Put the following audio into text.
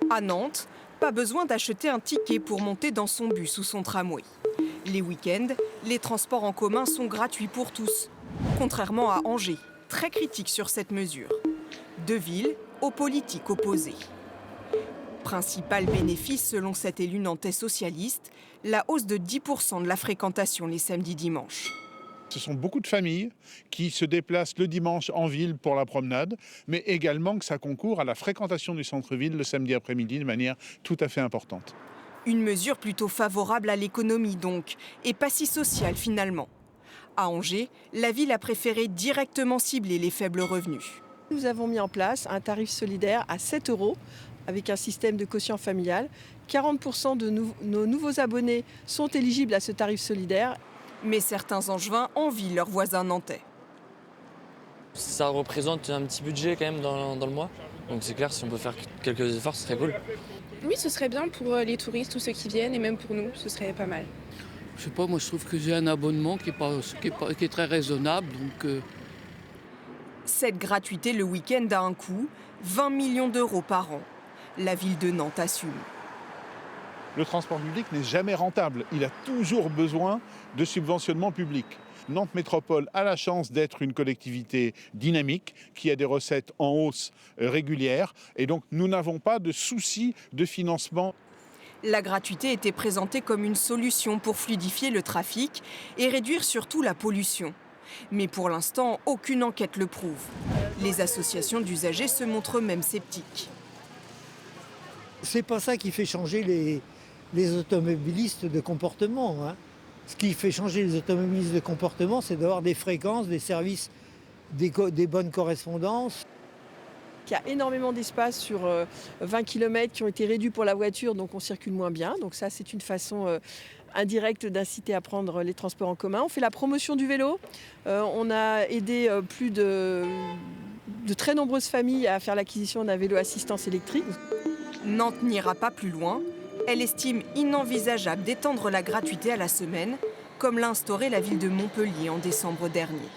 À Nantes, pas besoin d'acheter un ticket pour monter dans son bus ou son tramway. Les week-ends, les transports en commun sont gratuits pour tous. Contrairement à Angers, très critique sur cette mesure. Deux villes aux politiques opposées. Principal bénéfice selon cet élu nantais socialiste, la hausse de 10% de la fréquentation les samedis-dimanches. Ce sont beaucoup de familles qui se déplacent le dimanche en ville pour la promenade, mais également que ça concourt à la fréquentation du centre-ville le samedi après-midi de manière tout à fait importante. Une mesure plutôt favorable à l'économie donc, et pas si sociale finalement. À Angers, la ville a préféré directement cibler les faibles revenus. Nous avons mis en place un tarif solidaire à 7 € avec un système de quotient familial. 40% de nos nouveaux abonnés sont éligibles à ce tarif solidaire. Mais certains Angevins envient leurs voisins nantais. Ça représente un petit budget quand même dans le mois. Donc c'est clair, si on peut faire quelques efforts, ce serait cool. Oui, ce serait bien pour les touristes, tous ceux qui viennent, et même pour nous, ce serait pas mal. Je sais pas, moi je trouve que j'ai un abonnement qui est très raisonnable. Donc, Cette gratuité le week-end a un coût, 20 millions d'euros par an. La ville de Nantes assume. Le transport public n'est jamais rentable. Il a toujours besoin de subventionnement public. Nantes Métropole a la chance d'être une collectivité dynamique qui a des recettes en hausse régulière. Et donc nous n'avons pas de souci de financement. La gratuité était présentée comme une solution pour fluidifier le trafic et réduire surtout la pollution. Mais pour l'instant, aucune enquête le prouve. Les associations d'usagers se montrent même sceptiques. C'est pas ça qui fait changer les automobilistes de comportement, hein. Ce qui fait changer les automobilistes de comportement, c'est d'avoir des fréquences, des services, des bonnes correspondances. Il y a énormément d'espace sur 20 km qui ont été réduits pour la voiture, donc on circule moins bien. Donc ça, c'est une façon indirecte d'inciter à prendre les transports en commun. On fait la promotion du vélo. On a aidé plus de très nombreuses familles à faire l'acquisition d'un vélo assistance électrique. Nantes n'ira pas plus loin. Elle estime inenvisageable d'étendre la gratuité à la semaine, comme l'a instauré la ville de Montpellier en décembre dernier.